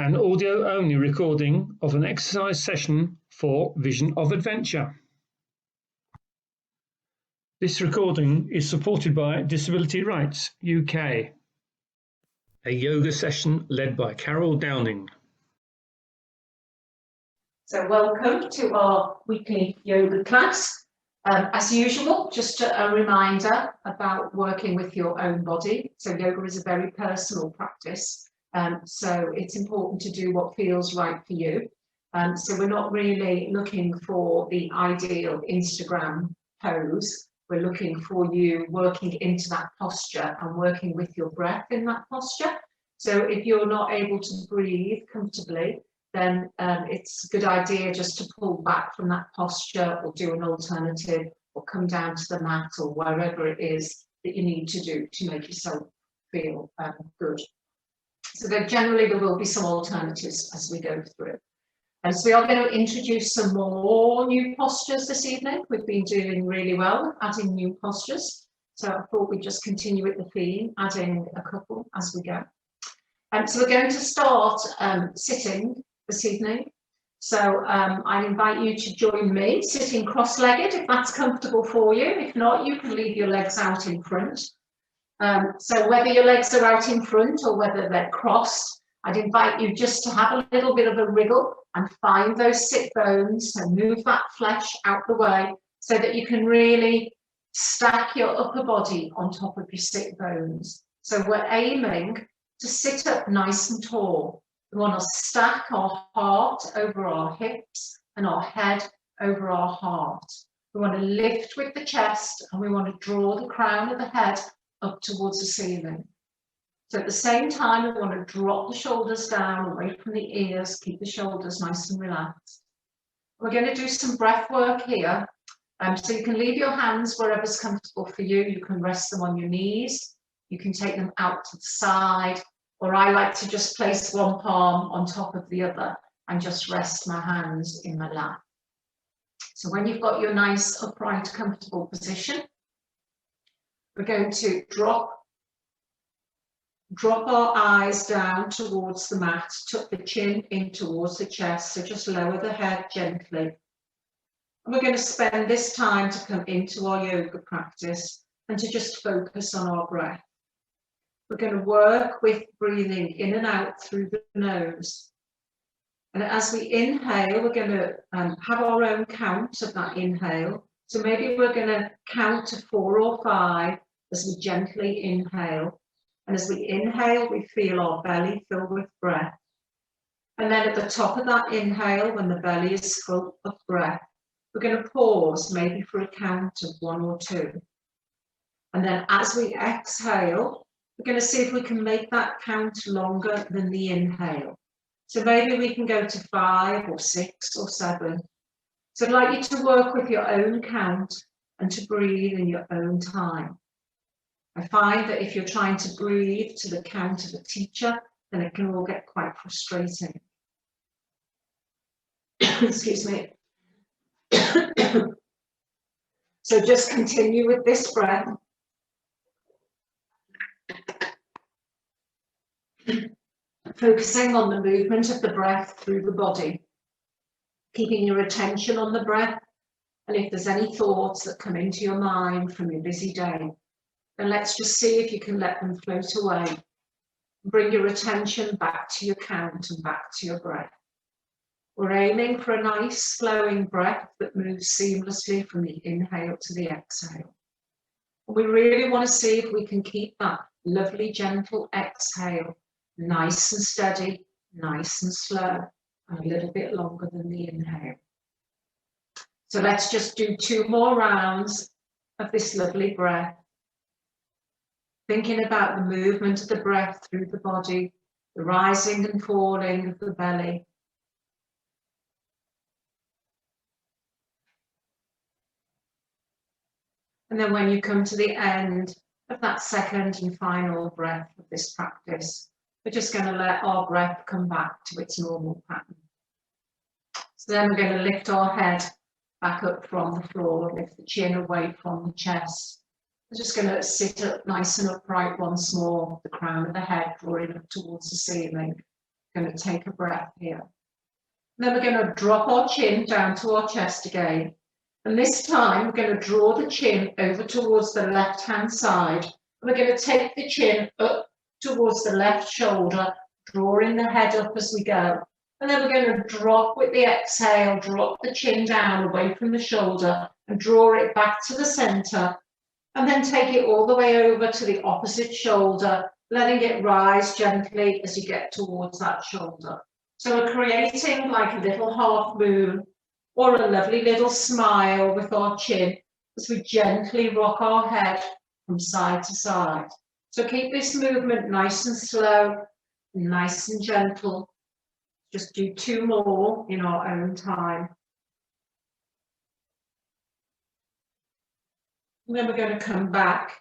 an audio-only recording of an exercise session for Vision of Adventure. This recording is supported by Disability Rights UK, a yoga session led by Carol Downing. So welcome to our weekly yoga class. As usual, just a reminder about working with your own body. So yoga is a very personal practice. So it's important to do what feels right for you. So we're not really looking for the ideal Instagram pose. We're looking for you working into that posture and working with your breath in that posture. So if you're not able to breathe comfortably, then it's a good idea just to pull back from that posture or do an alternative or come down to the mat or wherever it is that you need to do to make yourself feel good. So there will be some alternatives as we go through. And so we are going to introduce some more new postures this evening. We've been doing really well adding new postures. So I thought we'd just continue with the theme, adding a couple as we go. So we're going to start sitting this evening. So I invite you to join me sitting cross-legged if that's comfortable for you. If not, you can leave your legs out in front. So whether your legs are out in front or whether they're crossed, I'd invite you just to have a little bit of a wriggle and find those sit bones and move that flesh out the way so that you can really stack your upper body on top of your sit bones. So we're aiming to sit up nice and tall. We want to stack our heart over our hips and our head over our heart. We want to lift with the chest and we want to draw the crown of the head up towards the ceiling. So at the same time, we want to drop the shoulders down away from the ears, keep the shoulders nice and relaxed. We're going to do some breath work here. So you can leave your hands wherever's comfortable for you. You can rest them on your knees. You can take them out to the side. Or I like to just place one palm on top of the other and just rest my hands in my lap. So when you've got your nice, upright, comfortable position, we're going to drop our eyes down towards the mat, tuck the chin in towards the chest, so just lower the head gently. And we're going to spend this time to come into our yoga practice and to just focus on our breath. We're going to work with breathing in and out through the nose. And as we inhale, we're going to have our own count of that inhale. So maybe we're going to count to 4 or 5 as we gently inhale. And as we inhale, we feel our belly fill with breath. And then at the top of that inhale, when the belly is full of breath, we're going to pause maybe for a count of 1 or 2. And then as we exhale, we're going to see if we can make that count longer than the inhale. So maybe we can go to 5 or 6 or 7. So I'd like you to work with your own count and to breathe in your own time. I find that if you're trying to breathe to the count of a teacher, then it can all get quite frustrating. Excuse me. So just continue with this breath. Focusing on the movement of the breath through the body, keeping your attention on the breath, and if there's any thoughts that come into your mind from your busy day, then let's just see if you can let them float away. Bring your attention back to your count and back to your breath. We're aiming for a nice flowing breath that moves seamlessly from the inhale to the exhale. We really want to see if we can keep that lovely gentle exhale nice and steady, nice and slow, and a little bit longer than the inhale. So let's just do 2 more rounds of this lovely breath. Thinking about the movement of the breath through the body, the rising and falling of the belly. And then when you come to the end of that second and final breath of this practice, we're just going to let our breath come back to its normal pattern. So then we're going to lift our head back up from the floor, lift the chin away from the chest. We're just going to sit up nice and upright once more, the crown of the head drawing up towards the ceiling. Going to take a breath here. And then we're going to drop our chin down to our chest again. And this time we're going to draw the chin over towards the left-hand side. And we're going to take the chin up towards the left shoulder, drawing the head up as we go. And then we're going to drop with the exhale, drop the chin down away from the shoulder and draw it back to the center. And then take it all the way over to the opposite shoulder, letting it rise gently as you get towards that shoulder. So we're creating like a little half moon or a lovely little smile with our chin as we gently rock our head from side to side. So keep this movement nice and slow and nice and gentle. Just do 2 more in our own time. And then we're going to come back.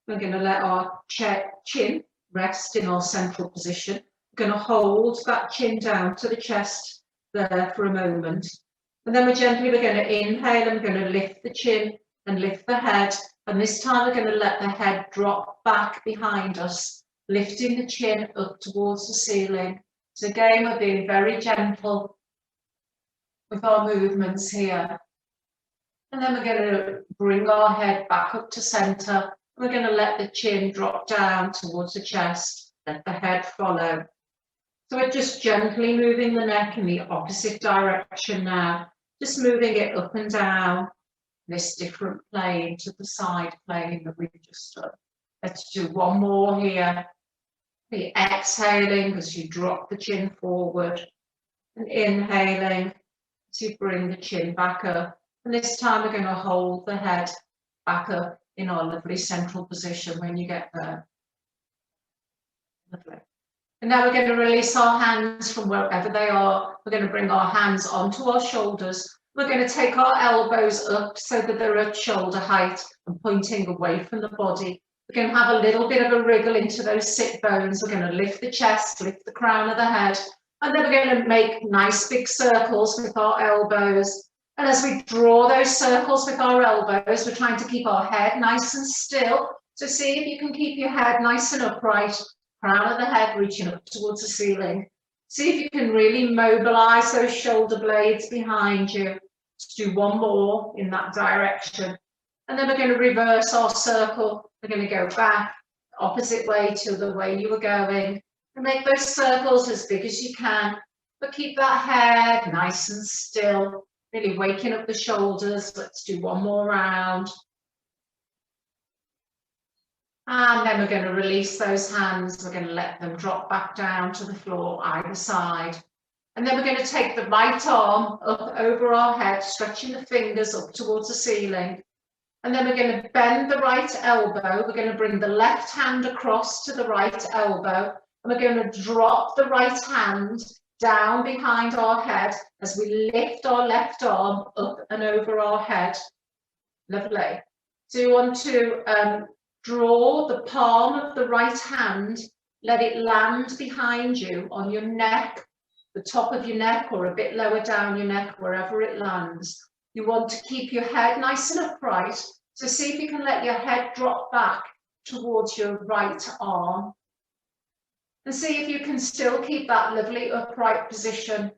We're going to let our chin rest in our central position. We're going to hold that chin down to the chest there for a moment. And then we're going to inhale and we're going to lift the chin and lift the head. And this time we're going to let the head drop back behind us, lifting the chin up towards the ceiling. So again, we're being very gentle with our movements here. And then we're going to bring our head back up to center. We're going to let the chin drop down towards the chest, let the head follow. So we're just gently moving the neck in the opposite direction now, just moving it up and down this different plane to the side plane that we've just done. Let's do 1 more here. Be exhaling as you drop the chin forward and inhaling as you bring the chin back up. And this time we're going to hold the head back up in our lovely central position when you get there. Lovely. And now we're going to release our hands from wherever they are. We're going to bring our hands onto our shoulders. We're going to take our elbows up so that they're at shoulder height and pointing away from the body. We're going to have a little bit of a wriggle into those sit bones. We're going to lift the chest, lift the crown of the head. And then we're going to make nice big circles with our elbows. And as we draw those circles with our elbows, we're trying to keep our head nice and still. So see if you can keep your head nice and upright, crown of the head reaching up towards the ceiling. See if you can really mobilize those shoulder blades behind you. Let's do 1 more in that direction. And then we're going to reverse our circle. We're going to go back opposite way to the way you were going. And make those circles as big as you can, but keep that head nice and still. Really waking up the shoulders. Let's do 1 more round. And then we're going to release those hands. We're going to let them drop back down to the floor either side. And then we're going to take the right arm up over our head, stretching the fingers up towards the ceiling. And then we're going to bend the right elbow. We're going to bring the left hand across to the right elbow. And we're going to drop the right hand down behind our head as we lift our left arm up and over our head. Lovely. So you want to draw the palm of the right hand, let it land behind you on your neck, the top of your neck or a bit lower down your neck, wherever it lands. You want to keep your head nice and upright. So see if you can let your head drop back towards your right arm. And see if you can still keep that lovely upright position.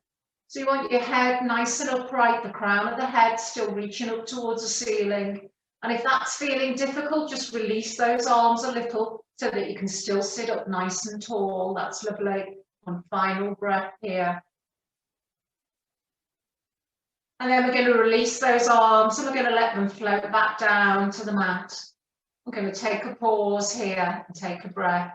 So you want your head nice and upright, the crown of the head still reaching up towards the ceiling. And if that's feeling difficult, just release those arms a little so that you can still sit up nice and tall. That's lovely. One final breath here. And then we're going to release those arms and we're going to let them float back down to the mat. We're going to take a pause here and take a breath.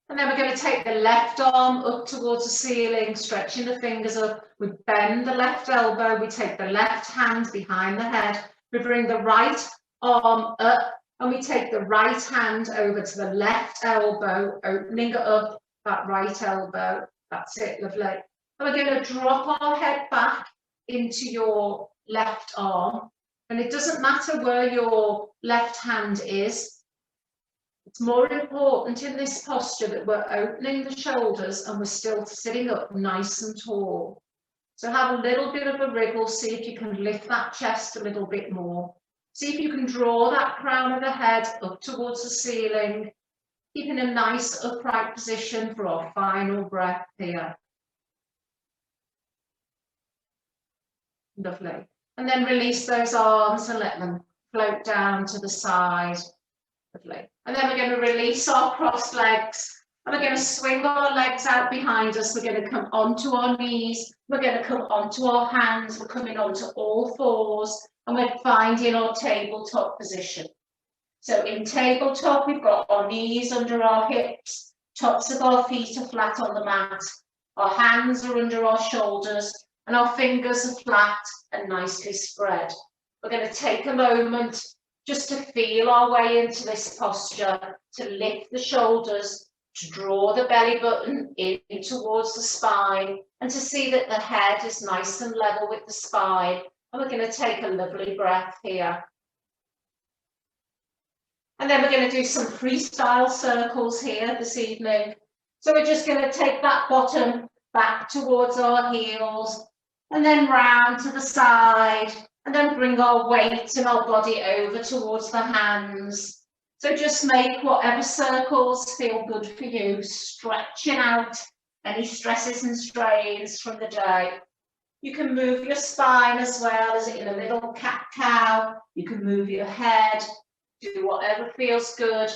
And then we're going to take the left arm up towards the ceiling, stretching the fingers up. We bend the left elbow. We take the left hand behind the head. We bring the right arm up and we take the right hand over to the left elbow, opening up that right elbow. That's it, lovely. And we're going to drop our head back into your left arm. And it doesn't matter where your left hand is. It's more important in this posture that we're opening the shoulders and we're still sitting up nice and tall. So have a little bit of a wriggle, see if you can lift that chest a little bit more. See if you can draw that crown of the head up towards the ceiling. keeping a nice upright position for our final breath here. Lovely. And then release those arms and let them float down to the side. Lovely. And then we're going to release our crossed legs. And we're going to swing our legs out behind us. We're going to come onto our knees. We're going to come onto our hands. We're coming onto all fours. And we're finding our tabletop position. So in tabletop, we've got our knees under our hips. Tops of our feet are flat on the mat. Our hands are under our shoulders. And our fingers are flat and nicely spread. We're going to take a moment just to feel our way into this posture, to lift the shoulders, to draw the belly button in towards the spine, and to see that the head is nice and level with the spine. And we're going to take a lovely breath here. And then we're going to do some freestyle circles here this evening. So we're just going to take that bottom back towards our heels, and then round to the side, and then bring our weight and our body over towards the hands. So just make whatever circles feel good for you, stretching out any stresses and strains from the day. You can move your spine as well as in a little cat-cow. You can move your head, do whatever feels good.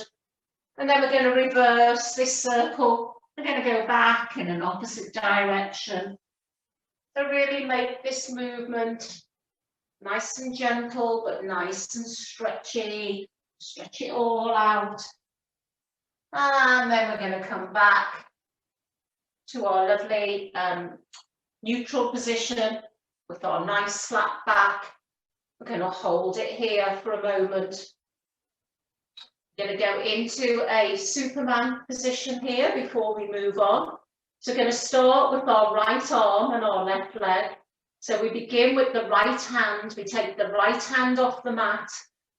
And then we're going to reverse this circle. We're going to go back in an opposite direction. So really make this movement nice and gentle, but nice and stretchy. Stretch it all out. And then we're going to come back to our lovely neutral position with our nice flat back. We're going to hold it here for a moment. We're going to go into a Superman position here before we move on. So we're going to start with our right arm and our left leg. So we begin with the right hand. We take the right hand off the mat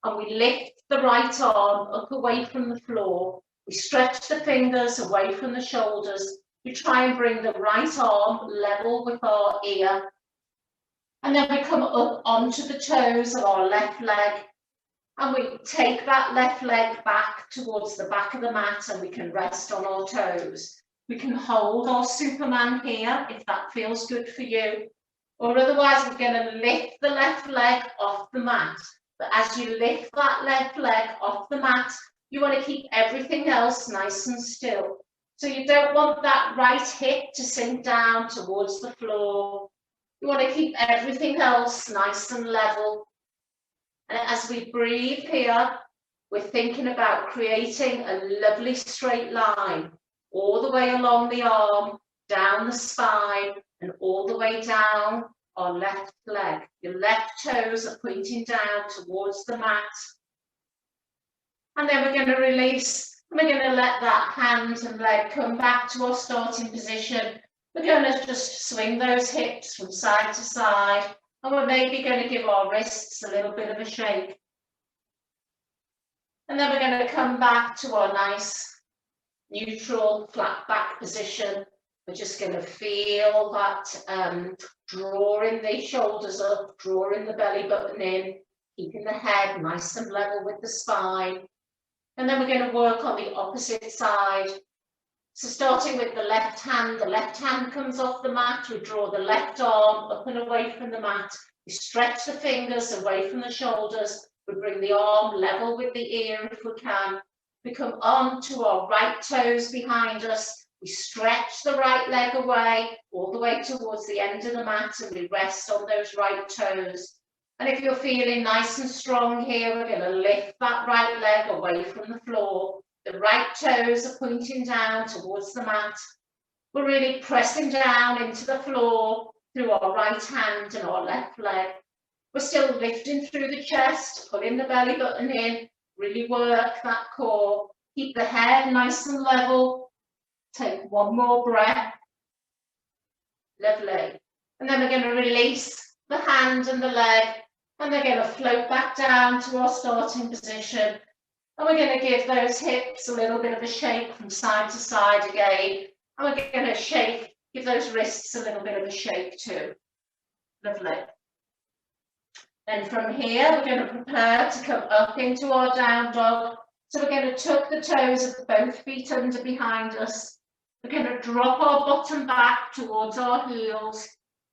and we lift the right arm up away from the floor. We stretch the fingers away from the shoulders. We try and bring the right arm level with our ear. And then we come up onto the toes of our left leg. And we take that left leg back towards the back of the mat and we can rest on our toes. We can hold our Superman here if that feels good for you. Or otherwise, we're going to lift the left leg off the mat. But as you lift that left leg off the mat, you want to keep everything else nice and still. So you don't want that right hip to sink down towards the floor. You want to keep everything else nice and level. And as we breathe here, we're thinking about creating a lovely straight line all the way along the arm, down the spine, and all the way down our left leg. Your left toes are pointing down towards the mat. And then we're going to release, and we're going to let that hand and leg come back to our starting position. We're going to just swing those hips from side to side, and we're maybe going to give our wrists a little bit of a shake. And then we're going to come back to our nice neutral flat back position. We're just going to feel that drawing the shoulders up, drawing the belly button in, keeping the head nice and level with the spine. And then we're going to work on the opposite side. So starting with the left hand comes off the mat. We draw the left arm up and away from the mat. We stretch the fingers away from the shoulders. We bring the arm level with the ear if we can. We come on to our right toes behind us. We stretch the right leg away, all the way towards the end of the mat, and we rest on those right toes. And if you're feeling nice and strong here, we're going to lift that right leg away from the floor. The right toes are pointing down towards the mat. We're really pressing down into the floor through our right hand and our left leg. We're still lifting through the chest, pulling the belly button in, really work that core. Keep the head nice and level. Take one more breath. Lovely. And then we're going to release the hand and the leg, and we're going to float back down to our starting position. And we're going to give those hips a little bit of a shake from side to side again. And we're going to give those wrists a little bit of a shake too. Lovely. Then from here, we're going to prepare to come up into our down dog. So we're going to tuck the toes of both feet under behind us. We're going to drop our bottom back towards our heels.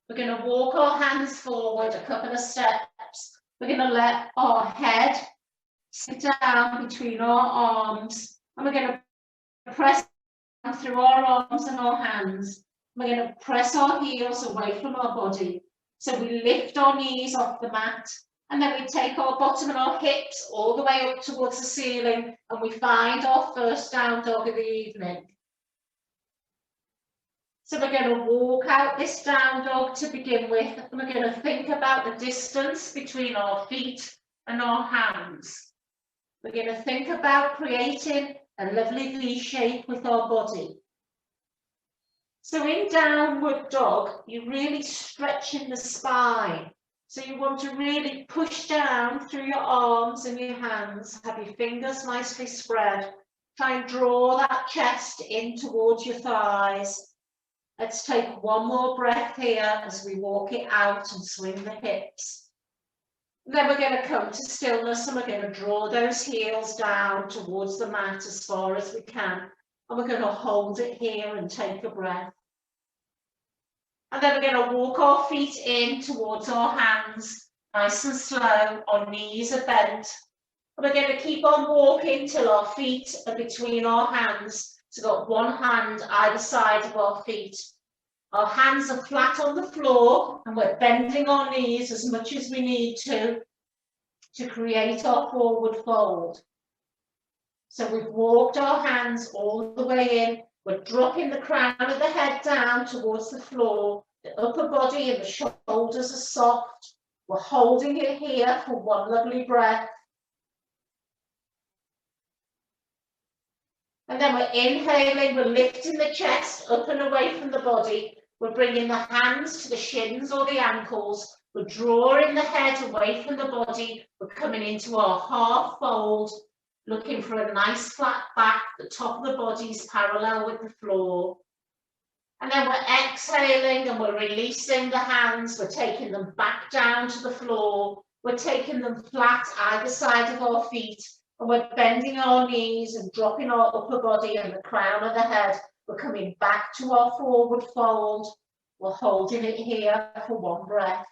We're going to walk our hands forward a couple of steps. We're going to let our head sit down between our arms, and we're going to press through our arms and our hands. We're going to press our heels away from our body. So we lift our knees off the mat, and then we take our bottom and our hips all the way up towards the ceiling, and we find our first down dog of the evening. So we're going to walk out this down dog to begin with, and we're going to think about the distance between our feet and our hands. We're going to think about creating a lovely V shape with our body. So in downward dog, you're really stretching the spine. So you want to really push down through your arms and your hands, have your fingers nicely spread. Try and draw that chest in towards your thighs. Let's take one more breath here as we walk it out and swing the hips. Then we're going to come to stillness, and we're going to draw those heels down towards the mat as far as we can. And we're going to hold it here and take a breath. And then we're going to walk our feet in towards our hands, nice and slow. Our knees are bent. And we're going to keep on walking till our feet are between our hands. So we've got one hand either side of our feet. Our hands are flat on the floor, and we're bending our knees as much as we need to create our forward fold. So we've walked our hands all the way in. We're dropping the crown of the head down towards the floor. The upper body and the shoulders are soft. We're holding it here for one lovely breath. And then we're inhaling, we're lifting the chest up and away from the body. We're bringing the hands to the shins or the ankles. We're drawing the head away from the body. We're coming into our half fold, looking for a nice flat back. The top of the body is parallel with the floor. And then we're exhaling and we're releasing the hands. We're taking them back down to the floor. We're taking them flat either side of our feet. And we're bending our knees and dropping our upper body and the crown of the head. We're coming back to our forward fold. We're holding it here for one breath.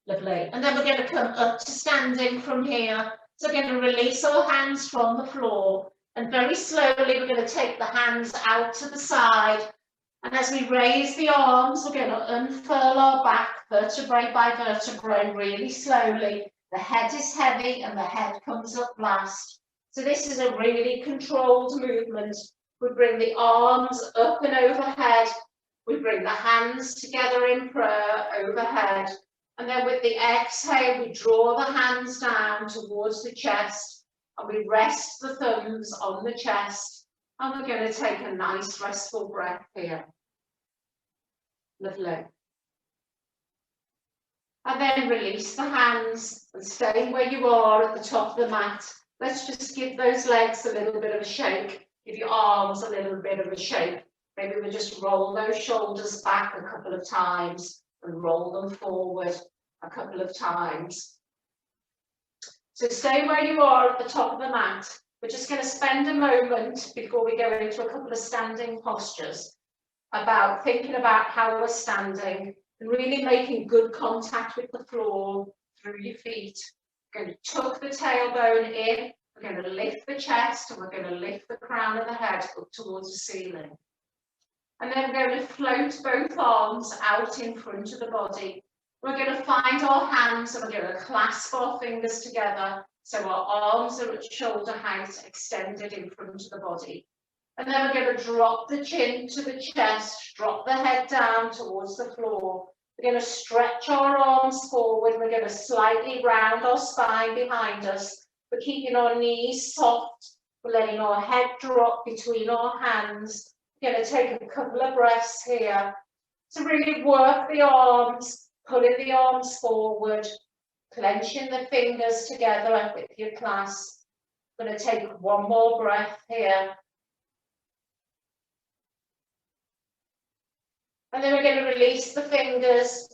Lovely. And then we're going to come up to standing from here. So we're going to release our hands from the floor. And very slowly, we're going to take the hands out to the side. And as we raise the arms, we're going to unfurl our back vertebrae by vertebrae really slowly. The head is heavy and the head comes up last. So this is a really controlled movement. We bring the arms up and overhead. We bring the hands together in prayer overhead. And then with the exhale, we draw the hands down towards the chest and we rest the thumbs on the chest. And we're going to take a nice restful breath here. Lovely. And then release the hands and stay where you are at the top of the mat. Let's just give those legs a little bit of a shake. Give your arms a little bit of a shake. Maybe we just roll those shoulders back a couple of times and roll them forward a couple of times. So stay where you are at the top of the mat. We're just going to spend a moment before we go into a couple of standing postures about thinking about how we're standing and really making good contact with the floor through your feet. We're going to tuck the tailbone in, we're going to lift the chest, and we're going to lift the crown of the head up towards the ceiling. And then we're going to float both arms out in front of the body. We're going to find our hands and we're going to clasp our fingers together so our arms are at shoulder height, extended in front of the body. And then we're going to drop the chin to the chest, drop the head down towards the floor. We're going to stretch our arms forward. We're going to slightly round our spine behind us. We're keeping our knees soft. We're letting our head drop between our hands. We're going to take a couple of breaths here to really work the arms, pulling the arms forward, clenching the fingers together with your clasp. We're going to take one more breath here. And then we're going to release the fingers,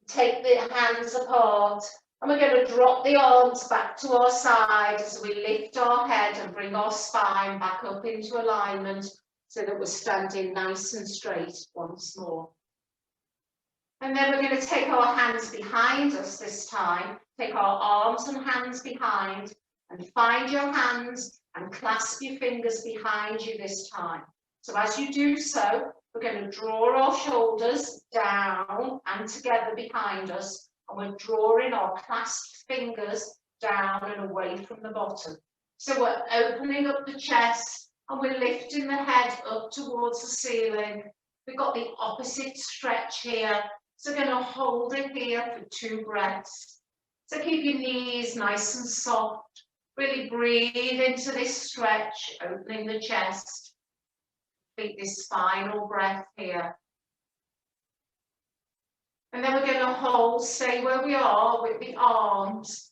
take the hands apart, And we're going to drop the arms back to our side as we lift our head and bring our spine back up into alignment so that we're standing nice and straight once more. And then we're going to take our hands behind us this time, take our arms and hands behind, and find your hands and clasp your fingers behind you this time. So as you do so, we're going to draw our shoulders down and together behind us, and we're drawing our clasped fingers down and away from the bottom. So we're opening up the chest and we're lifting the head up towards the ceiling. We've got the opposite stretch here. So we're going to hold it here for 2 breaths. So keep your knees nice and soft. Really breathe into this stretch, opening the chest. Take this final breath here. And then we're going to hold, stay where we are with the arms.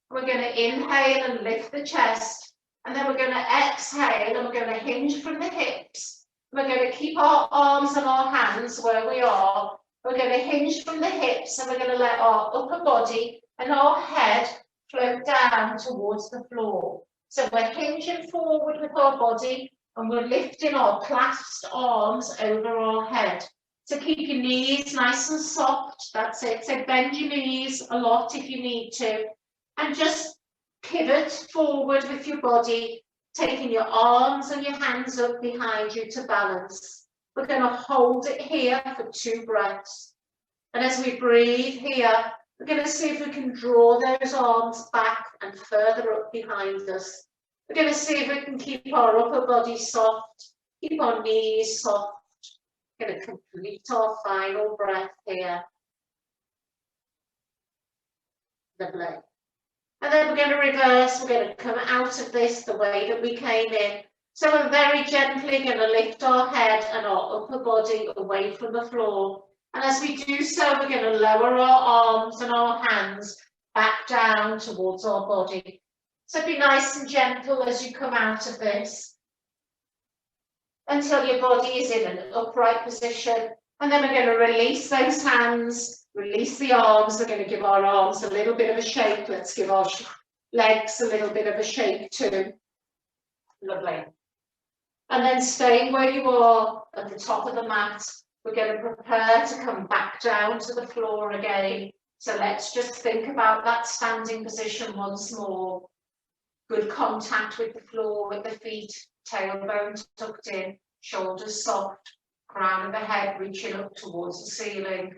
We're going to inhale and lift the chest. And then we're going to exhale and we're going to hinge from the hips. We're going to keep our arms and our hands where we are. We're going to hinge from the hips and we're going to let our upper body and our head float down towards the floor. So we're hinging forward with our body and we're lifting our clasped arms over our head. So keep your knees nice and soft, that's it. So bend your knees a lot if you need to. And just pivot forward with your body, taking your arms and your hands up behind you to balance. We're going to hold it here for 2 breaths. And as we breathe here, we're going to see if we can draw those arms back and further up behind us. We're going to see if we can keep our upper body soft, keep our knees soft. We're going to complete our final breath here. Lovely. And then we're going to reverse. We're going to come out of this the way that we came in. So we're very gently going to lift our head and our upper body away from the floor. And as we do so, we're going to lower our arms and our hands back down towards our body. So be nice and gentle as you come out of this until your body is in an upright position. And then we're going to release those hands, release the arms. We're going to give our arms a little bit of a shake. Let's give our legs a little bit of a shake too. Lovely. And then staying where you are at the top of the mat, we're going to prepare to come back down to the floor again. So let's just think about that standing position once more. Good contact with the floor, with the feet, tailbone tucked in, shoulders soft, crown of the head reaching up towards the ceiling.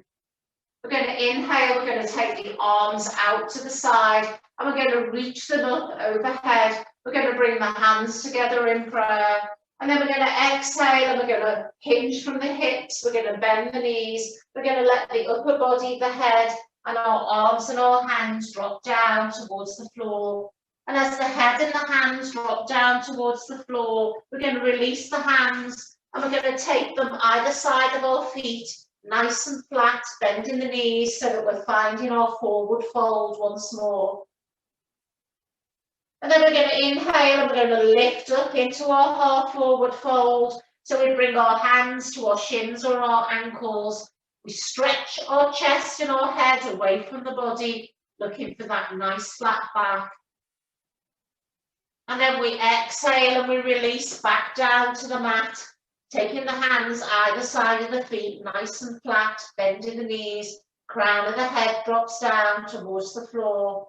We're going to inhale, we're going to take the arms out to the side and we're going to reach them up overhead. We're going to bring the hands together in prayer. And then we're going to exhale and we're going to hinge from the hips. We're going to bend the knees. We're going to let the upper body, the head, and our arms and our hands drop down towards the floor. And as the head and the hands drop down towards the floor, we're going to release the hands and we're going to take them either side of our feet, nice and flat, bending the knees so that we're finding our forward fold once more. And then we're going to inhale and we're going to lift up into our half forward fold. So we bring our hands to our shins or our ankles. We stretch our chest and our head away from the body, looking for that nice flat back. And then we exhale and we release back down to the mat, taking the hands either side of the feet, nice and flat, bending the knees, crown of the head drops down towards the floor.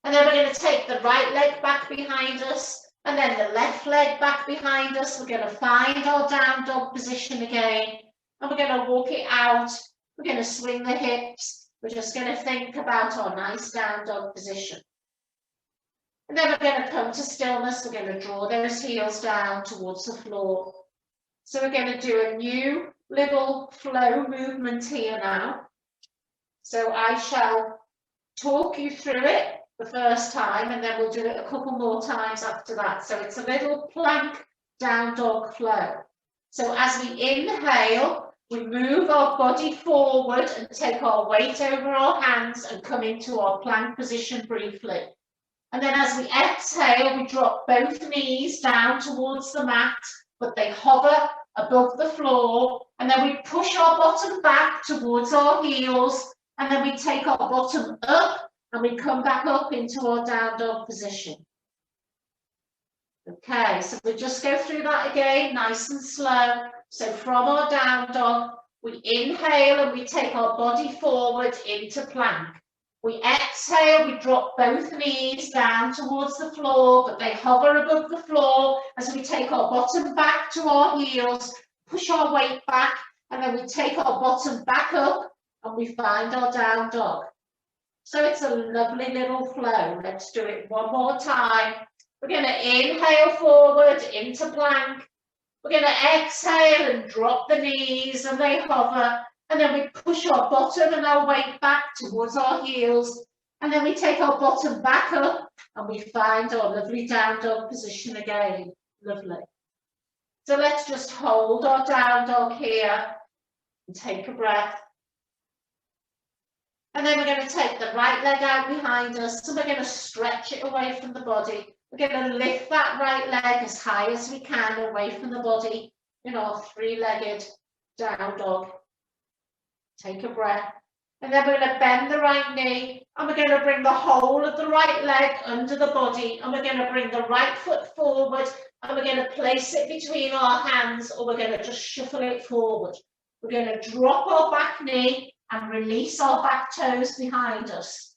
And then we're going to take the right leg back behind us and then the left leg back behind us. We're going to find our down dog position again and we're going to walk it out. We're going to swing the hips. We're just going to think about our nice down dog position. And then we're going to come to stillness. We're going to draw those heels down towards the floor. So we're going to do a new little flow movement here now. So I shall talk you through it the first time and then we'll do it a couple more times after that. So it's a little plank down dog flow. So as we inhale, we move our body forward and take our weight over our hands and come into our plank position briefly. And then as we exhale, we drop both knees down towards the mat, but they hover above the floor. And then we push our bottom back towards our heels And then we take our bottom up and we come back up into our down dog position. Okay, so we just go through that again, nice and slow. So from our down dog, we inhale and we take our body forward into plank. We exhale, we drop both knees down towards the floor, but they hover above the floor as we take our bottom back to our heels, push our weight back, and then we take our bottom back up and we find our down dog. So it's a lovely little flow. Let's do it one more time. We're going to inhale forward into plank. We're going to exhale and drop the knees and they hover. And then we push our bottom and our weight back towards our heels. And then we take our bottom back up and we find our lovely down dog position again. Lovely. So let's just hold our down dog here and take a breath. And then we're going to take the right leg out behind us and we're going to stretch it away from the body. We're going to lift that right leg as high as we can away from the body in our three-legged down dog. Take a breath. And then we're going to bend the right knee and we're going to bring the whole of the right leg under the body and we're going to bring the right foot forward and we're going to place it between our hands or we're going to just shuffle it forward. We're going to drop our back knee and release our back toes behind us.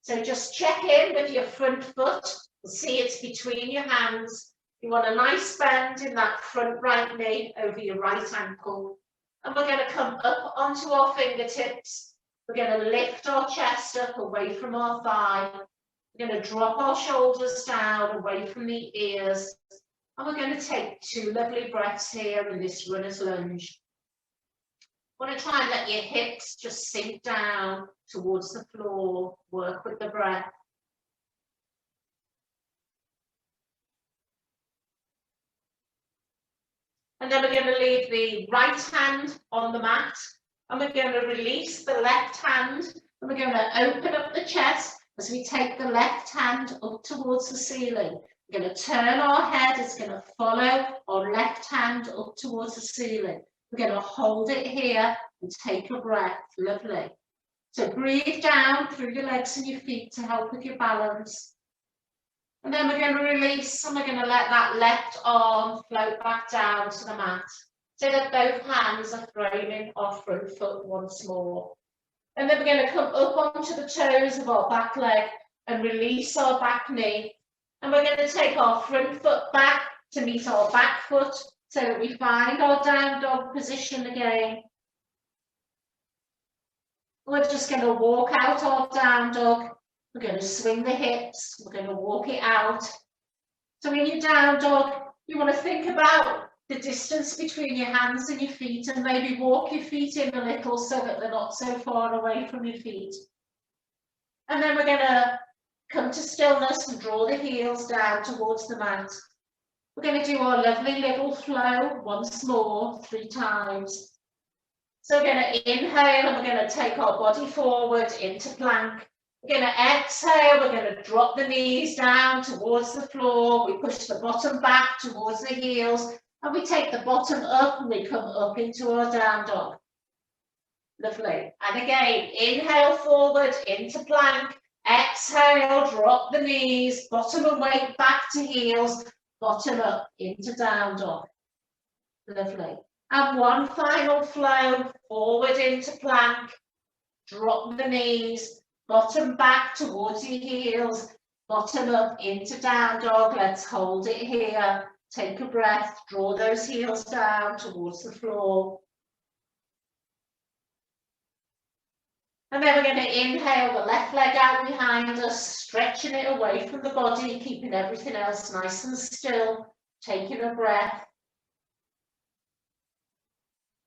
So just check in with your front foot and see it's between your hands. You want a nice bend in that front right knee over your right ankle. And we're going to come up onto our fingertips. We're going to lift our chest up away from our thigh. We're going to drop our shoulders down away from the ears. And we're going to take 2 lovely breaths here in this runner's lunge. I want to try and let your hips just sink down towards the floor. Work with the breath. And then we're going to leave the right hand on the mat and we're going to release the left hand and we're going to open up the chest as we take the left hand up towards the ceiling. We're going to turn our head, it's going to follow our left hand up towards the ceiling. We're going to hold it here and take a breath. Lovely. So breathe down through your legs and your feet to help with your balance. And then we're going to release and we're going to let that left arm float back down to the mat so that both hands are framing our front foot once more. And then we're going to come up onto the toes of our back leg and release our back knee. And we're going to take our front foot back to meet our back foot so that we find our down dog position again. We're just going to walk out our down dog. We're going to swing the hips, we're going to walk it out. So in your down dog, you want to think about the distance between your hands and your feet and maybe walk your feet in a little so that they're not so far away from your feet. And then we're going to come to stillness and draw the heels down towards the mat. We're going to do our lovely little flow once more, 3 times. So we're going to inhale and we're going to take our body forward into plank. We're going to exhale, we're going to drop the knees down towards the floor. We push the bottom back towards the heels and we take the bottom up and we come up into our down dog. Lovely. And again, inhale forward into plank. Exhale, drop the knees, bottom and weight back to heels, bottom up into down dog. Lovely. And one final flow forward into plank. Drop the knees. Bottom back towards your heels, bottom up into down dog. Let's hold it here. Take a breath, draw those heels down towards the floor. And then we're going to inhale the left leg out behind us, stretching it away from the body, keeping everything else nice and still, taking a breath.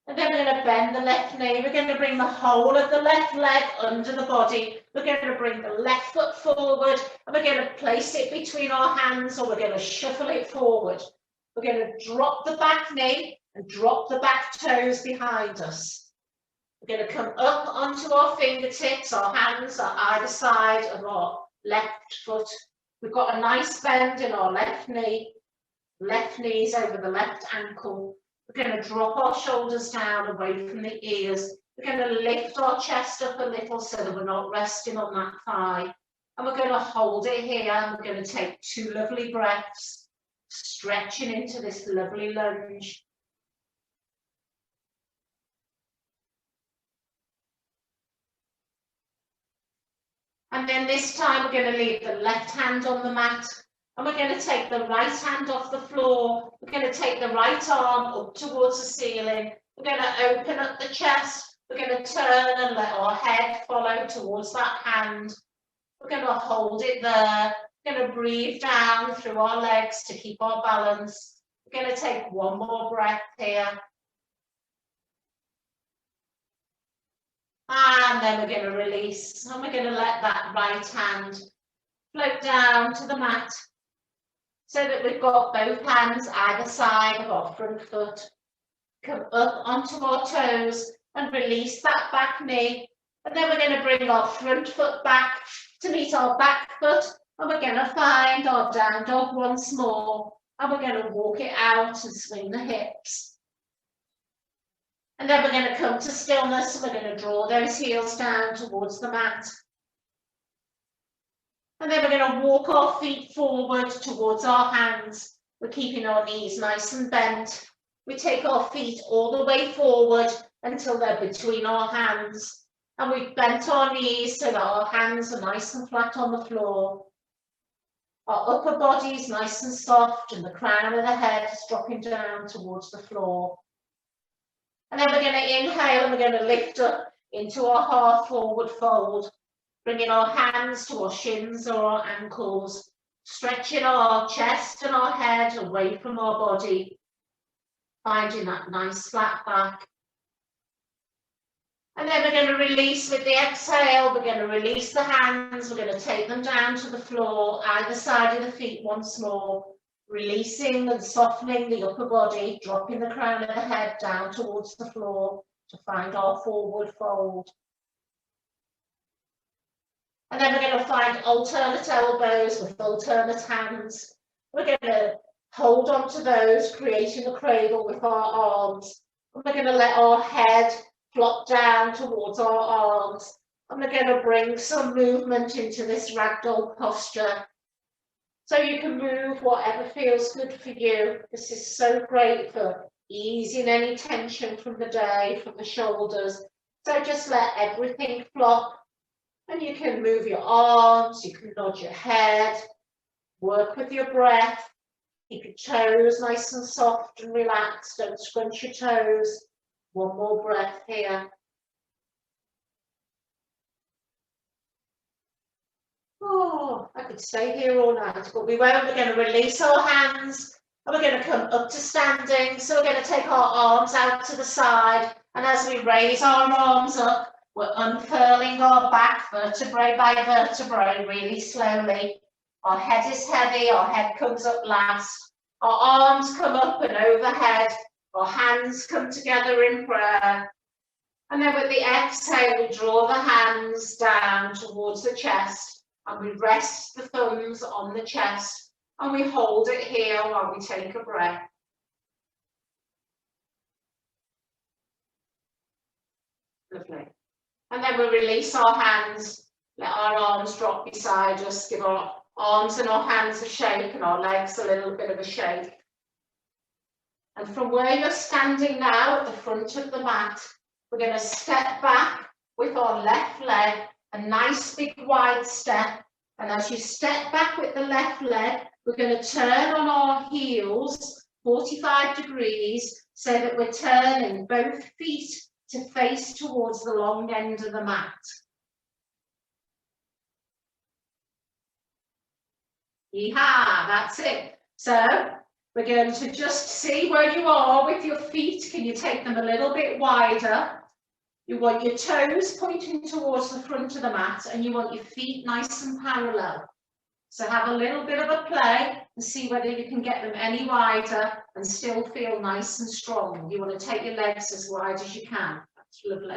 And then we're going to bend the left knee. We're going to bring the whole of the left leg under the body. We're going to bring the left foot forward and we're going to place it between our hands or we're going to shuffle it forward. We're going to drop the back knee and drop the back toes behind us. We're going to come up onto our fingertips. Our hands are either side of our left foot. We've got a nice bend in our left knee. Left knee's over the left ankle. We're going to drop our shoulders down away from the ears We're going to lift our chest up a little so that we're not resting on that thigh. And we're going to hold it here. And we're going to take 2 lovely breaths, stretching into this lovely lunge. And then this time we're going to leave the left hand on the mat. And we're going to take the right hand off the floor. We're going to take the right arm up towards the ceiling. We're going to open up the chest. We're going to turn and let our head follow towards that hand. We're going to hold it there. We're going to breathe down through our legs to keep our balance. We're going to take 1 more breath here. And then we're going to release. And we're going to let that right hand float down to the mat so that we've got both hands either side of our front foot. Come up onto our toes and release that back knee. And then we're going to bring our front foot back to meet our back foot. And we're going to find our down dog once more. And we're going to walk it out and swing the hips. And then we're going to come to stillness. And we're going to draw those heels down towards the mat. And then we're going to walk our feet forward towards our hands. We're keeping our knees nice and bent. We take our feet all the way forward until they're between our hands. And we've bent our knees so that our hands are nice and flat on the floor. Our upper body is nice and soft and the crown of the head is dropping down towards the floor. And then we're going to inhale and we're going to lift up into our half forward fold, bringing our hands to our shins or our ankles, stretching our chest and our head away from our body, finding that nice flat back. And then we're going to release with the exhale. We're going to release the hands. We're going to take them down to the floor, either side of the feet once more, releasing and softening the upper body, dropping the crown of the head down towards the floor to find our forward fold. And then we're going to find alternate elbows with alternate hands. We're going to hold on to those, creating a cradle with our arms. And we're going to let our head flop down towards our arms. And we're going to bring some movement into this ragdoll posture. So you can move whatever feels good for you. This is so great for easing any tension from the day, from the shoulders. So just let everything flop. And you can move your arms, you can nod your head, work with your breath. Keep your toes nice and soft and relaxed. Don't scrunch your toes. 1 more breath here. Oh, I could stay here all night, but we won't. We're going to release our hands and we're going to come up to standing. So we're going to take our arms out to the side. And as we raise our arms up, we're unfurling our back vertebrae by vertebrae really slowly. Our head is heavy, our head comes up last. Our arms come up and overhead. Our hands come together in prayer. And then with the exhale, we draw the hands down towards the chest and we rest the thumbs on the chest and we hold it here while we take a breath. Lovely. And then we release our hands, let our arms drop beside us, give our arms and our hands a shake and our legs a little bit of a shake. And from where you're standing now at the front of the mat, we're going to step back with our left leg, a nice big wide step. And as you step back with the left leg, we're going to turn on our heels 45 degrees so that we're turning both feet to face towards the long end of the mat. Yeehaw, that's it. So we're going to just see where you are with your feet. Can you take them a little bit wider? You want your toes pointing towards the front of the mat and you want your feet nice and parallel. So have a little bit of a play and see whether you can get them any wider and still feel nice and strong. You want to take your legs as wide as you can. That's lovely.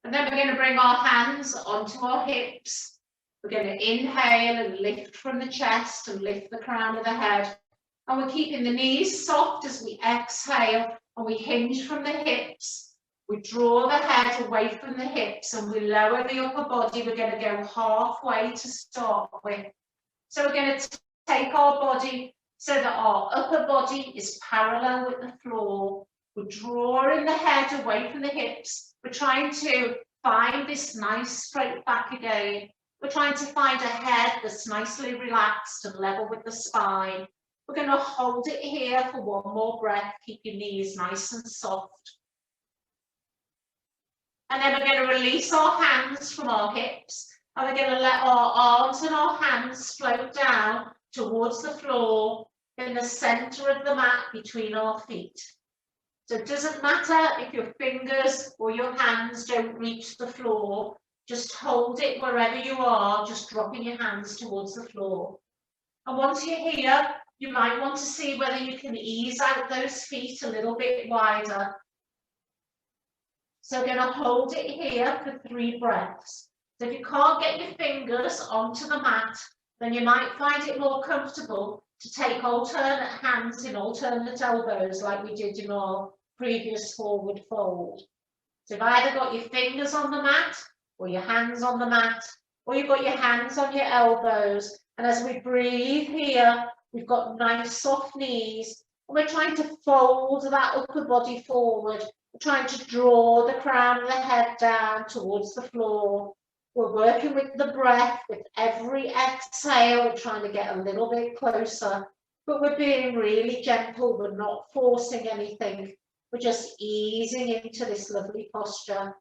And then we're going to bring our hands onto our hips. We're going to inhale and lift from the chest and lift the crown of the head. And we're keeping the knees soft as we exhale and we hinge from the hips. We draw the head away from the hips and we lower the upper body. We're going to go halfway to start with. So we're going to take our body so that our upper body is parallel with the floor. We're drawing the head away from the hips. We're trying to find this nice straight back again. We're trying to find a head that's nicely relaxed and level with the spine. We're going to hold it here for one more breath. Keep your knees nice and soft. And then we're going to release our hands from our hips. And we're going to let our arms and our hands float down towards the floor in the center of the mat between our feet. So it doesn't matter if your fingers or your hands don't reach the floor. Just hold it wherever you are, just dropping your hands towards the floor. And once you're here, you might want to see whether you can ease out those feet a little bit wider. So we're going to hold it here for 3 breaths. So if you can't get your fingers onto the mat, then you might find it more comfortable to take alternate hands in alternate elbows like we did in our previous forward fold. So you've either got your fingers on the mat or your hands on the mat, or you've got your hands on your elbows. And as we breathe here, we've got nice soft knees, and we're trying to fold that upper body forward. We're trying to draw the crown of the head down towards the floor. We're working with the breath. With every exhale, we're trying to get a little bit closer, but we're being really gentle. We're not forcing anything. We're just easing into this lovely posture.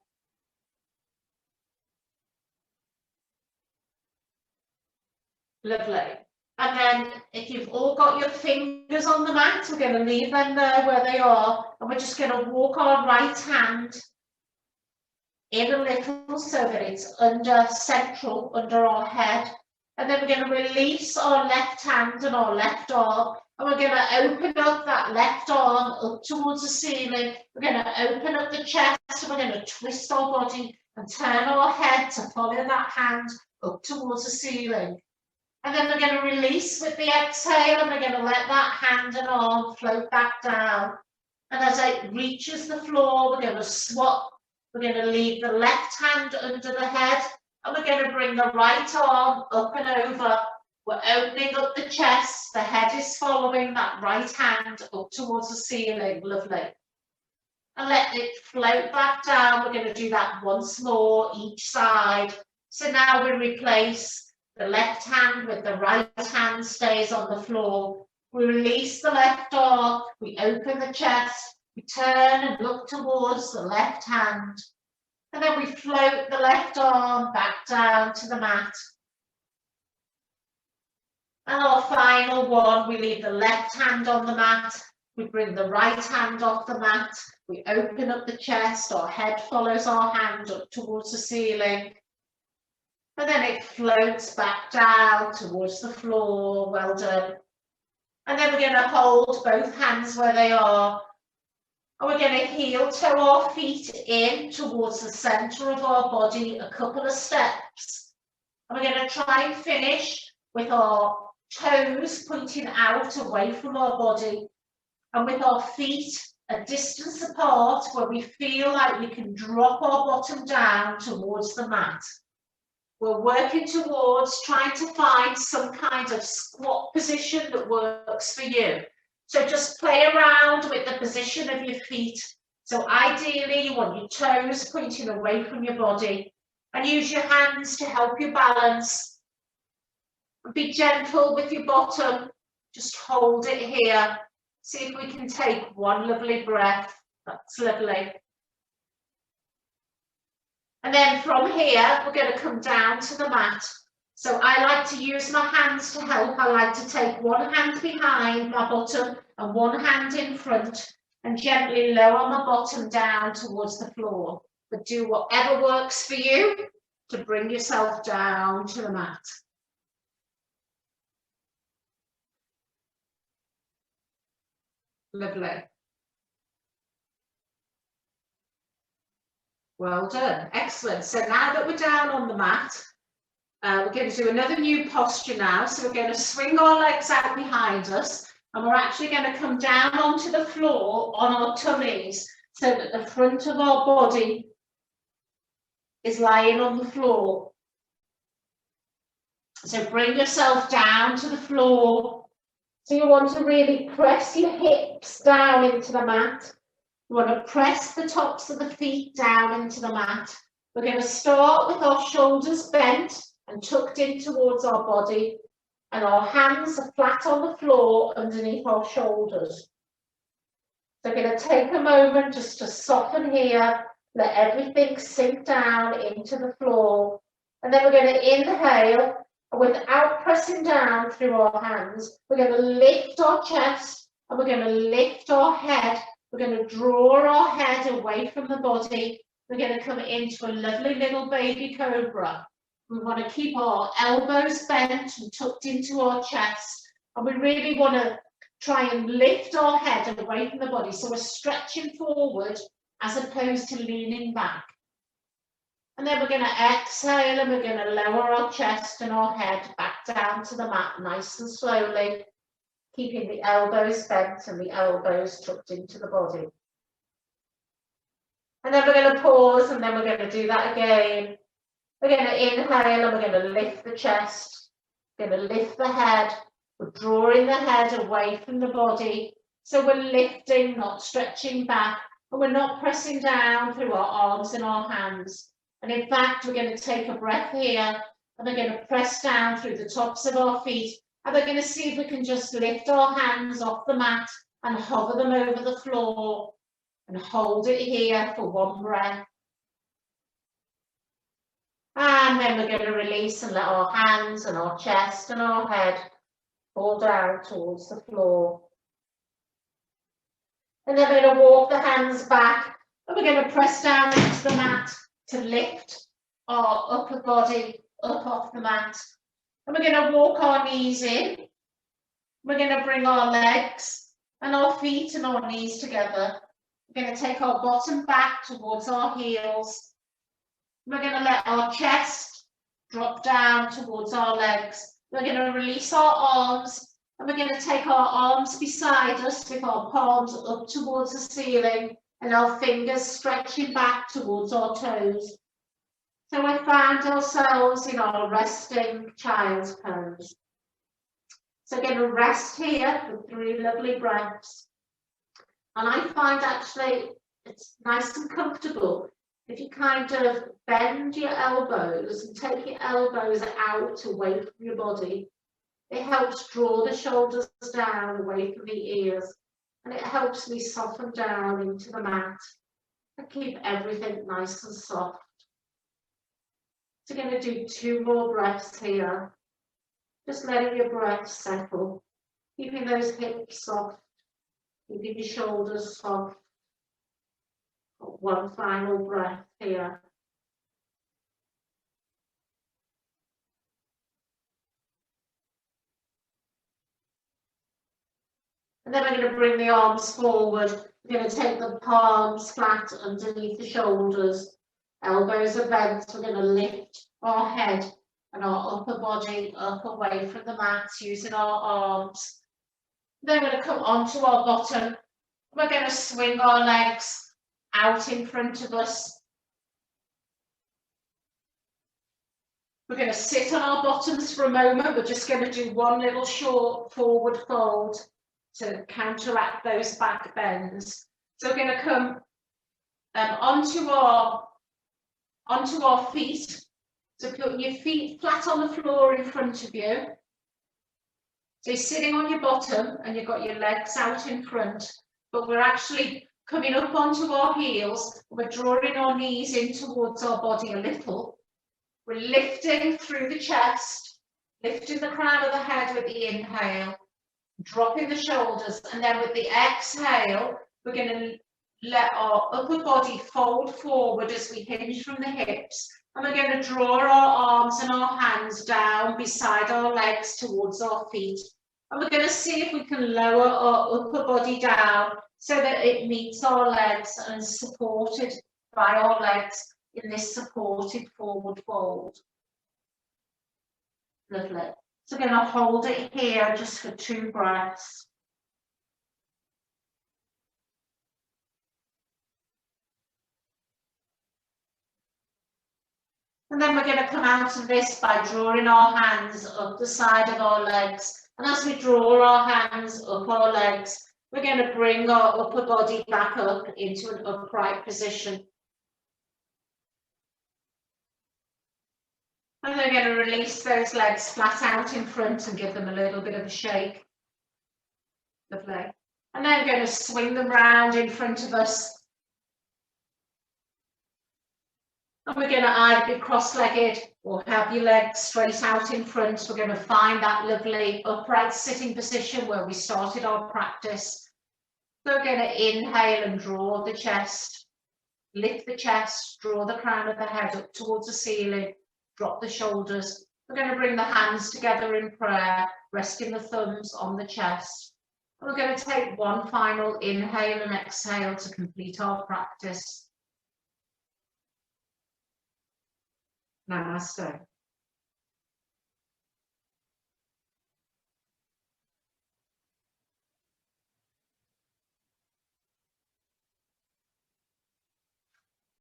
Lovely. And then if you've all got your fingers on the mat, we're going to leave them there where they are. And we're just going to walk our right hand in a little so that it's central under our head. And then we're going to release our left hand and our left arm. And we're going to open up that left arm up towards the ceiling. We're going to open up the chest and we're going to twist our body and turn our head to follow that hand up towards the ceiling. And then we're going to release with the exhale and we're going to let that hand and arm float back down. And as it reaches the floor, we're going to swap. We're going to leave the left hand under the head and we're going to bring the right arm up and over. We're opening up the chest. The head is following that right hand up towards the ceiling. Lovely. And let it float back down. We're going to do that once more each side. So now we replace the left hand with the right hand stays on the floor. We release the left arm, we open the chest, we turn and look towards the left hand. And then we float the left arm back down to the mat. And our final one, we leave the left hand on the mat, we bring the right hand off the mat, we open up the chest, our head follows our hand up towards the ceiling. And then it floats back down towards the floor. Well done. And then we're going to hold both hands where they are. And we're going to heel toe our feet in towards the center of our body a couple of steps. And we're going to try and finish with our toes pointing out away from our body and with our feet a distance apart where we feel like we can drop our bottom down towards the mat. We're working towards trying to find some kind of squat position that works for you. So just play around with the position of your feet. So ideally, you want your toes pointing away from your body and use your hands to help you balance. Be gentle with your bottom. Just hold it here. See if we can take one lovely breath. That's lovely. And then from here, we're going to come down to the mat. So I like to use my hands to help. I like to take one hand behind my bottom and one hand in front and gently lower my bottom down towards the floor. But do whatever works for you to bring yourself down to the mat. Lovely. Well done, excellent. So now that we're down on the mat, we're going to do another new posture now. So we're going to swing our legs out behind us and we're actually going to come down onto the floor on our tummies. so that the front of our body is lying on the floor. So bring yourself down to the floor. So you want to really press your hips down into the mat. You want to press the tops of the feet down into the mat. We're going to start with our shoulders bent and tucked in towards our body, and our hands are flat on the floor underneath our shoulders. So we're going to take a moment just to soften here, let everything sink down into the floor, and then we're going to inhale, and without pressing down through our hands, we're going to lift our chest, and we're going to lift our head. We're going to draw our head away from the body. We're going to come into a lovely little baby cobra. We want to keep our elbows bent and tucked into our chest, and we really want to try and lift our head away from the body, so we're stretching forward as opposed to leaning back. And then we're going to exhale, and we're going to lower our chest and our head back down to the mat nice and slowly, keeping the elbows bent and the elbows tucked into the body. And then we're going to pause, and then we're going to do that again. We're going to inhale, and we're going to lift the chest, we're going to lift the head. We're drawing the head away from the body. So we're lifting, not stretching back, and we're not pressing down through our arms and our hands. And in fact, we're going to take a breath here, and we're going to press down through the tops of our feet, and we're going to see if we can just lift our hands off the mat and hover them over the floor and hold it here for one breath. And then we're going to release and let our hands and our chest and our head fall down towards the floor. And then we're going to walk the hands back, and we're going to press down into the mat to lift our upper body up off the mat. And we're going to walk our knees in. We're going to bring our legs and our feet and our knees together. We're going to take our bottom back towards our heels. We're going to let our chest drop down towards our legs. We're going to release our arms, and we're going to take our arms beside us with our palms up towards the ceiling and our fingers stretching back towards our toes. So we found ourselves in our resting child's pose. So we're going to rest here for 3 lovely breaths. And I find actually it's nice and comfortable if you kind of bend your elbows and take your elbows out away from your body. It helps draw the shoulders down away from the ears, and it helps me soften down into the mat and keep everything nice and soft. So we're going to do 2 more breaths here. Just letting your breath settle, keeping those hips soft, keeping your shoulders soft. One final breath here. And then we're going to bring the arms forward. We're going to take the palms flat underneath the shoulders. Elbows are bent. We're going to lift our head and our upper body up away from the mat using our arms. Then we're going to come onto our bottom. We're going to swing our legs out in front of us. We're going to sit on our bottoms for a moment. We're just going to do one little short forward fold to counteract those back bends. So we're going to come onto our feet. So put your feet flat on the floor in front of you. So you're sitting on your bottom and you've got your legs out in front, but we're actually coming up onto our heels. We're drawing our knees in towards our body a little. We're lifting through the chest, lifting the crown of the head with the inhale, dropping the shoulders, and then with the exhale, we're going to let our upper body fold forward as we hinge from the hips, and we're going to draw our arms and our hands down beside our legs towards our feet, and we're going to see if we can lower our upper body down so that it meets our legs and is supported by our legs in this supported forward fold. Lovely. So we're going to hold it here just for 2 breaths. And then we're going to come out of this by drawing our hands up the side of our legs. And as we draw our hands up our legs, we're going to bring our upper body back up into an upright position. And we're going to release those legs flat out in front and give them a little bit of a shake. Lovely. And then we're going to swing them round in front of us. And we're going to either be cross-legged or have your legs straight out in front. We're going to find that lovely upright sitting position where we started our practice. So we're going to inhale and draw the chest, lift the chest, draw the crown of the head up towards the ceiling, drop the shoulders. We're going to bring the hands together in prayer, resting the thumbs on the chest. And we're going to take one final inhale and exhale to complete our practice. Namaste.